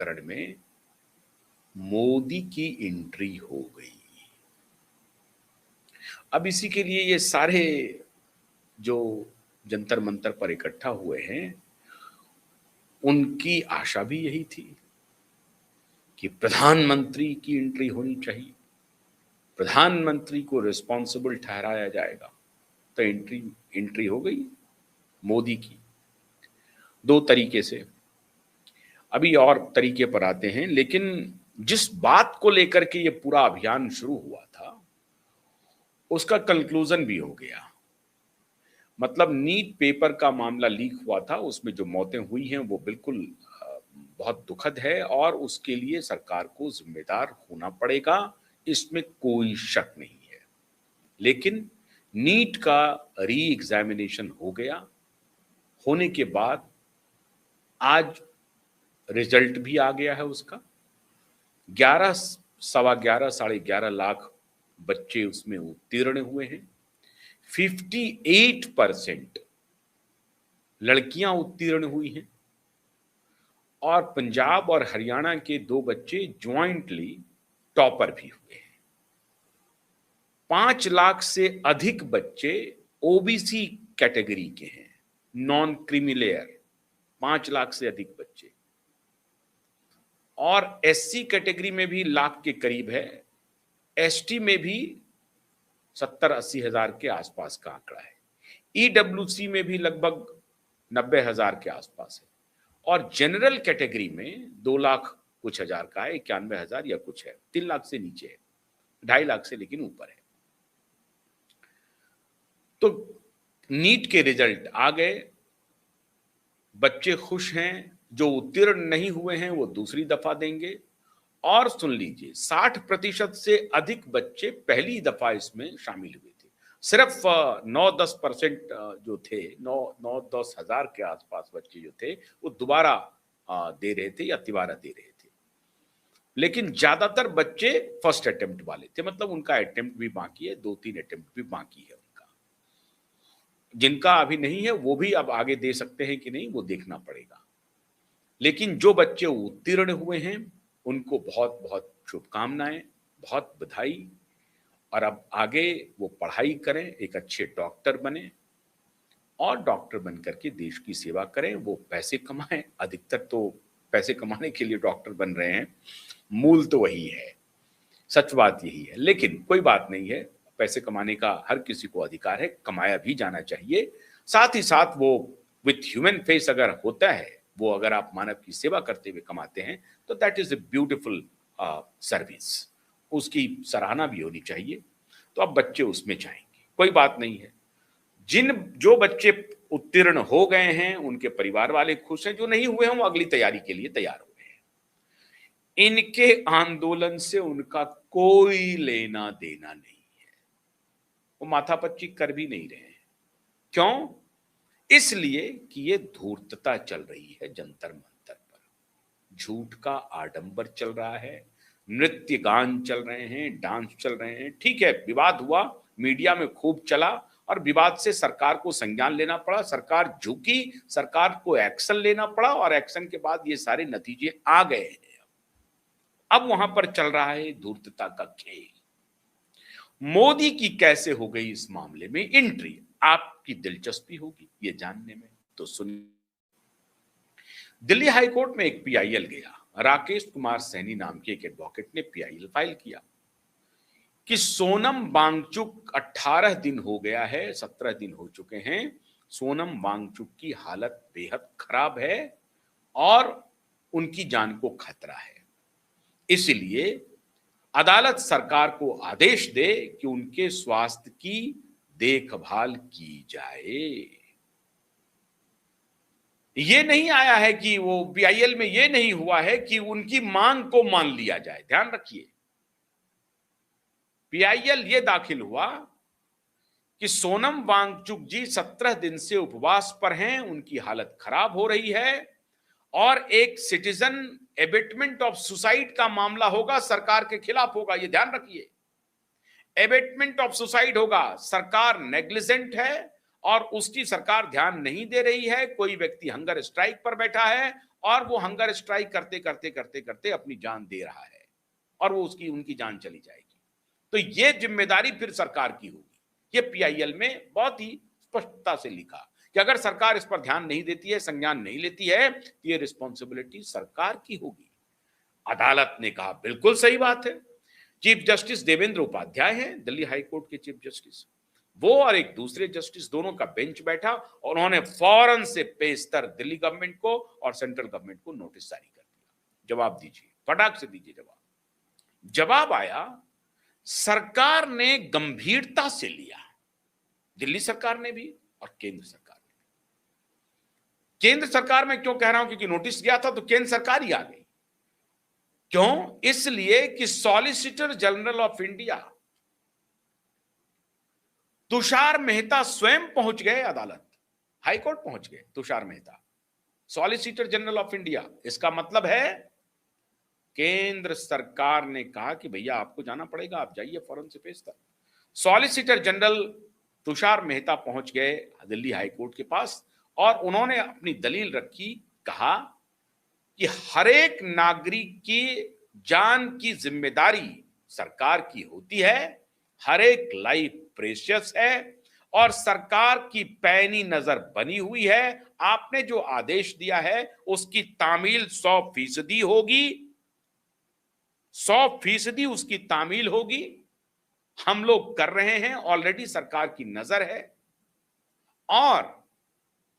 करण में मोदी की एंट्री हो गई। अब इसी के लिए ये सारे जो जंतर मंतर पर इकट्ठा हुए हैं, उनकी आशा भी यही थी कि प्रधानमंत्री की एंट्री होनी चाहिए, प्रधानमंत्री को रिस्पॉन्सिबल ठहराया जाएगा। तो एंट्री एंट्री हो गई मोदी की, दो तरीके से। अभी और तरीके पर आते हैं, लेकिन जिस बात को लेकर के ये पूरा अभियान शुरू हुआ था, उसका कंक्लूजन भी हो गया। मतलब नीट पेपर का मामला लीक हुआ था, उसमें जो मौतें हुई हैं वो बिल्कुल बहुत दुखद है और उसके लिए सरकार को जिम्मेदार होना पड़ेगा, इसमें कोई शक नहीं है। लेकिन नीट का री एग्जामिनेशन हो गया, होने के बाद आज रिजल्ट भी आ गया है उसका। 11 सवा 11 साढ़े 11 लाख बच्चे उसमें उत्तीर्ण हुए हैं। 58% लड़कियां उत्तीर्ण हुई हैं और पंजाब और हरियाणा के 2 बच्चे ज्वाइंटली टॉपर भी हुए हैं। 5 लाख से अधिक बच्चे ओबीसी कैटेगरी के हैं, नॉन क्रीमी लेयर, 5 लाख से अधिक बच्चे। और एससी कैटेगरी में भी लाख के करीब है, एसटी में भी 70-80 हजार के आसपास का आंकड़ा है, ईडब्ल्यूसी में भी लगभग 90 हजार के आसपास है, और जनरल कैटेगरी में 2 लाख कुछ हजार का है, 91 हजार या कुछ है, 3 लाख से नीचे है, 2.5 लाख से लेकिन ऊपर है। तो नीट के रिजल्ट आ गए, बच्चे खुश हैं, जो उत्तीर्ण नहीं हुए हैं वो दूसरी दफा देंगे। और सुन लीजिए, 60% से अधिक बच्चे पहली दफा इसमें शामिल हुए थे। सिर्फ 9-10% जो थे, 9-10 हजार के आसपास बच्चे जो थे वो दोबारा दे रहे थे या तिबारा दे रहे थे। लेकिन ज्यादातर बच्चे फर्स्ट अटेम्प्ट वाले थे, मतलब उनका अटेम्प्ट भी बाकी है, 2-3 अटेम्प्ट भी बाकी है उनका। जिनका अभी नहीं है वो भी अब आगे दे सकते हैं कि नहीं, वो देखना पड़ेगा। लेकिन जो बच्चे उत्तीर्ण हुए हैं उनको बहुत बहुत शुभकामनाएं, बहुत बधाई। और अब आगे वो पढ़ाई करें, एक अच्छे डॉक्टर बने और डॉक्टर बनकर के देश की सेवा करें, वो पैसे कमाएं। अधिकतर तो पैसे कमाने के लिए डॉक्टर बन रहे हैं, मूल तो वही है, सच बात यही है। लेकिन कोई बात नहीं है, पैसे कमाने का हर किसी को अधिकार है, कमाया भी जाना चाहिए। साथ ही साथ वो विथ ह्यूमन फेस अगर होता है, वो अगर आप मानव की सेवा करते हुए कमाते हैं, तो that is a beautiful service, उसकी सराहना भी होनी चाहिए। तो अब बच्चे उसमें जाएंगे, कोई बात नहीं है। जो बच्चे उत्तीर्ण हो गए हैं उनके परिवार वाले खुश हैं, जो नहीं हुए हैं वो अगली तैयारी के लिए तैयार हो गए हैं। इनके आंदोलन से उनका कोई लेना देना नहीं है, वो माथापच्ची कर भी नहीं रहे हैं। क्यों? इसलिए कि ये धूर्तता चल रही है जंतर मंतर पर, झूठ का आडंबर चल रहा है, नृत्य गान चल रहे हैं, डांस चल रहे हैं। ठीक है, विवाद हुआ, मीडिया में खूब चला और विवाद से सरकार को संज्ञान लेना पड़ा, सरकार झुकी, सरकार को एक्शन लेना पड़ा और एक्शन के बाद ये सारे नतीजे आ गए हैं। अब वहां पर चल रहा है धूर्तता का खेल। मोदी की कैसे हो गई इस मामले में एंट्री, आपकी दिलचस्पी होगी ये जानने में, तो सुनिए। दिल्ली हाईकोर्ट में एक पीआईएल गया, राकेश कुमार सैनी नाम के एक एडवोकेट ने पीआईएल फाइल किया कि सोनम वांगचुक 18 दिन हो गया है, 17 दिन हो चुके हैं, सोनम वांगचुक की हालत बेहद खराब है और उनकी जान को खतरा है। इसलिए अदालत सरकार को आदेश दे कि उनके स्वास्थ्य की देखभाल की जाए। ये नहीं आया है कि वो पीआईएल में ये नहीं हुआ है कि उनकी मांग को मान लिया जाए, ध्यान रखिए। पीआईएल ये दाखिल हुआ कि सोनम वांगचुक जी 17 दिन से उपवास पर हैं, उनकी हालत खराब हो रही है और एक सिटीजन एबेटमेंट ऑफ सुसाइड का मामला होगा, सरकार के खिलाफ होगा, ये ध्यान रखिए। एबेटमेंट ऑफ सुसाइड होगा, सरकार नेग्लिजेंट है और उसकी सरकार ध्यान नहीं दे रही है, कोई व्यक्ति हंगर स्ट्राइक पर बैठा है और वो हंगर स्ट्राइक करते करते करते करते अपनी जान दे रहा है और वो उनकी जान चली जाएगी। तो ये जिम्मेदारी फिर सरकार की होगी। ये पीआईएल में बहुत ही स्पष्टता से लिखा कि अगर सरकार इस पर ध्यान नहीं देती है, संज्ञान नहीं लेती है, तो ये रिस्पॉन्सिबिलिटी सरकार की होगी। अदालत ने कहा बिल्कुल सही बात है। चीफ जस्टिस देवेंद्र उपाध्याय हैं दिल्ली हाई कोर्ट के चीफ जस्टिस, वो और एक दूसरे जस्टिस दोनों का बेंच बैठा और उन्होंने फौरन से पेशतर दिल्ली गवर्नमेंट को और सेंट्रल गवर्नमेंट को नोटिस जारी कर दिया, जवाब दीजिए, फटाक से दीजिए जवाब। जवाब आया, सरकार ने गंभीरता से लिया, दिल्ली सरकार ने भी और केंद्र सरकार ने भी। केंद्र सरकार में क्यों कह रहा हूं, क्योंकि नोटिस गया था तो केंद्र सरकार ही आ गई। क्यों? इसलिए कि solicitor general of India Tushar Mehta स्वयं पहुंच गए अदालत, हाईकोर्ट पहुंच गए Tushar Mehta, solicitor general of India. इसका मतलब है केंद्र सरकार ने कहा कि भैया आपको जाना पड़ेगा, आप जाइए फौरन से पेश तक। सॉलिसिटर जनरल तुषार मेहता पहुंच गए दिल्ली हाईकोर्ट के पास और उन्होंने अपनी दलील रखी, कहा कि हर एक नागरिक की जान की जिम्मेदारी सरकार की होती है, हर एक लाइफ प्रेशियस है और सरकार की पैनी नजर बनी हुई है। आपने जो आदेश दिया है उसकी तामील 100% होगी, 100% उसकी तामील होगी। हम लोग कर रहे हैं, ऑलरेडी सरकार की नजर है। और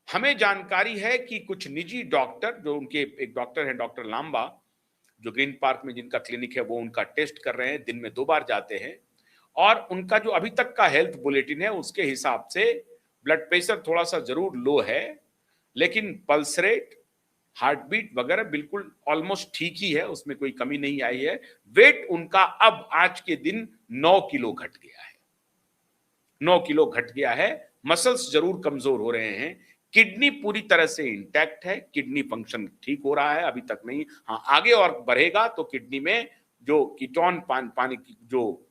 हमें जानकारी है कि कुछ निजी डॉक्टर, जो उनके एक डॉक्टर हैं डॉक्टर लांबा, जो ग्रीन पार्क में जिनका क्लिनिक है, वो उनका टेस्ट कर रहे हैं, दिन में 2 बार जाते हैं और उनका जो अभी तक का हेल्थ बुलेटिन है उसके हिसाब से ब्लड प्रेशर थोड़ा सा जरूर लो है, लेकिन पल्स रेट, हार्ट बीट वगैरह बिल्कुल ऑलमोस्ट ठीक ही है, उसमें कोई कमी नहीं आई है। वेट उनका अब आज के दिन 9 किलो घट गया है, 9 किलो घट गया है। मसल्स जरूर कमजोर हो रहे हैं। किडनी पूरी तरह से इंटैक्ट है, किडनी फंक्शन ठीक हो रहा है, अभी तक नहीं। हाँ, आगे और बढ़ेगा तो किडनी में जो कीटोन पानी की जो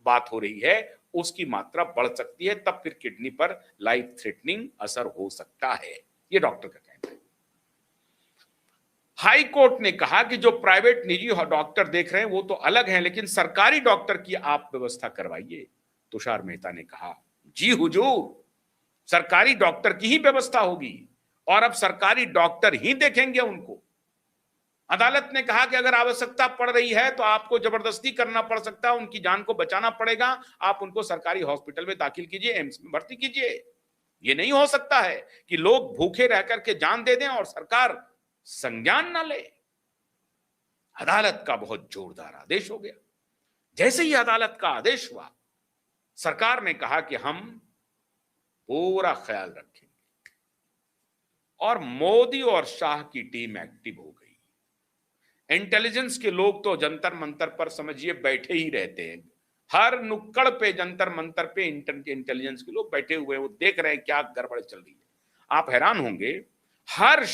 बात हो रही है उसकी मात्रा बढ़ सकती है, तब फिर किडनी पर लाइफ थ्रेटनिंग असर हो सकता है, ये डॉक्टर का कहना है। हाई कोर्ट ने कहा कि जो प्राइवेट निजी डॉक्टर देख रहे हैं वो तो अलग हैं, लेकिन सरकारी डॉक्टर की आप व्यवस्था करवाइए। तुषार मेहता ने कहा, जी हुजूर, सरकारी डॉक्टर की ही व्यवस्था होगी और अब सरकारी डॉक्टर ही देखेंगे उनको। अदालत ने कहा कि अगर आवश्यकता पड़ रही है तो आपको जबरदस्ती करना पड़ सकता है, उनकी जान को बचाना पड़ेगा, आप उनको सरकारी हॉस्पिटल में दाखिल कीजिए, एम्स में भर्ती कीजिए। ये नहीं हो सकता है कि लोग भूखे रह करके जान दे दें और सरकार संज्ञान ना ले। अदालत का बहुत जोरदार आदेश हो गया। जैसे ही अदालत का आदेश हुआ, सरकार ने कहा कि हम पूरा ख्याल रखेंगे और मोदी और शाह की टीम एक्टिव हो गई। इंटेलिजेंस के लोग तो जंतर मंतर पर समझिए बैठे ही रहते हैं, हर नुक्कड़ पे जंतर मंतर पे इंटेलिजेंस के लोग बैठे हुए हैं, वो देख रहे हैं क्या गड़बड़ चल रही है। आप हैरान होंगे, हर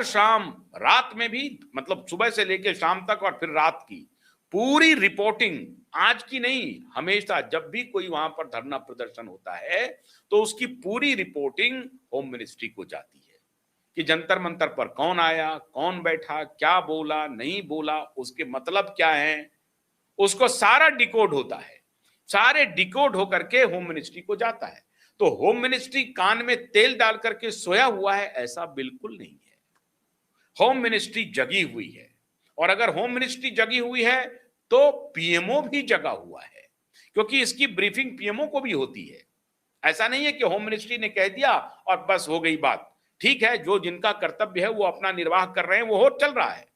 शाम रात में भी, मतलब सुबह से लेकर शाम तक और फिर रात की पूरी रिपोर्टिंग, आज की नहीं, हमेशा जब भी कोई वहां पर धरना प्रदर्शन होता है तो उसकी पूरी रिपोर्टिंग होम मिनिस्ट्री को जाती है कि जंतर मंतर पर कौन आया, कौन बैठा, क्या बोला, नहीं बोला, उसके मतलब क्या है, उसको सारा डिकोड होता है। सारे डिकोड होकर के होम मिनिस्ट्री को जाता है। तो होम मिनिस्ट्री कान में तेल डाल करके सोया हुआ है, ऐसा बिल्कुल नहीं है। होम मिनिस्ट्री जगी हुई है और अगर होम मिनिस्ट्री जगी हुई है तो पीएमओ भी जगा हुआ है, क्योंकि इसकी ब्रीफिंग पीएमओ को भी होती है। ऐसा नहीं है कि होम मिनिस्ट्री ने कह दिया और बस हो गई बात। ठीक है, जो जिनका कर्तव्य है वो अपना निर्वाह कर रहे हैं, वो हो चल रहा है,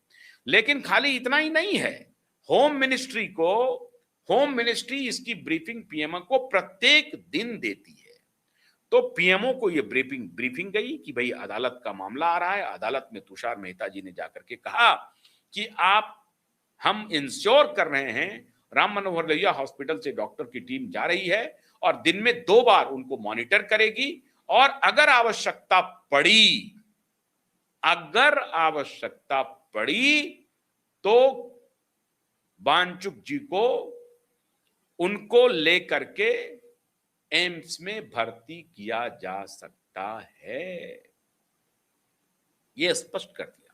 लेकिन खाली इतना ही नहीं है। होम मिनिस्ट्री इसकी ब्रीफिंग पीएमओ को प्रत्येक दिन देती है। तो पीएमओ को ये ब्रीफिंग गई कि भाई अदालत का मामला आ रहा है। अदालत में तुषार मेहता जी ने जाकर के कहा कि हम इंश्योर कर रहे हैं, राम मनोहर लोहिया हॉस्पिटल से डॉक्टर की टीम जा रही है और दिन में 2 बार उनको मॉनिटर करेगी और अगर आवश्यकता पड़ी तो वांचुक जी को उनको लेकर के एम्स में भर्ती किया जा सकता है। ये स्पष्ट कर दिया।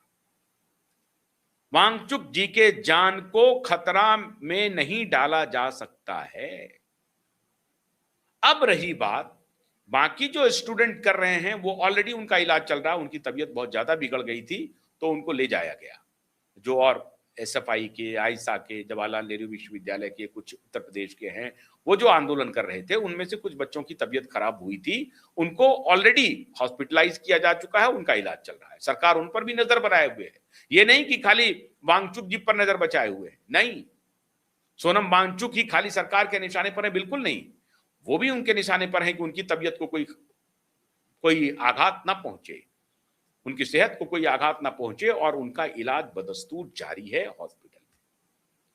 वांगचुक जी के जान को खतरा में नहीं डाला जा सकता है। अब रही बात, बाकी जो स्टूडेंट कर रहे हैं वो ऑलरेडी उनका इलाज चल रहा है, उनकी तबीयत बहुत ज्यादा बिगड़ गई थी तो उनको ले जाया गया। जो और एसएफआई के, आइसा के, जवाहरलाल नेहरू विश्वविद्यालय के, कुछ उत्तर प्रदेश के हैं, वो जो आंदोलन कर रहे थे उनमें से कुछ बच्चों की तबीयत खराब हुई थी, उनको ऑलरेडी हॉस्पिटलाइज किया जा चुका है, उनका इलाज चल रहा है। सरकार उन पर भी नजर बनाए हुए है, ये नहीं कि खाली वांगचुक जी पर नजर बचाए हुए है, नहीं। सोनम वांगचुक ही खाली सरकार के निशाने पर है, बिल्कुल नहीं। वो भी उनके निशाने पर है कि उनकी तबीयत को कोई आघात ना पहुंचे, उनकी सेहत को कोई आघात ना पहुंचे, और उनका इलाज बदस्तूर जारी है हॉस्पिटल।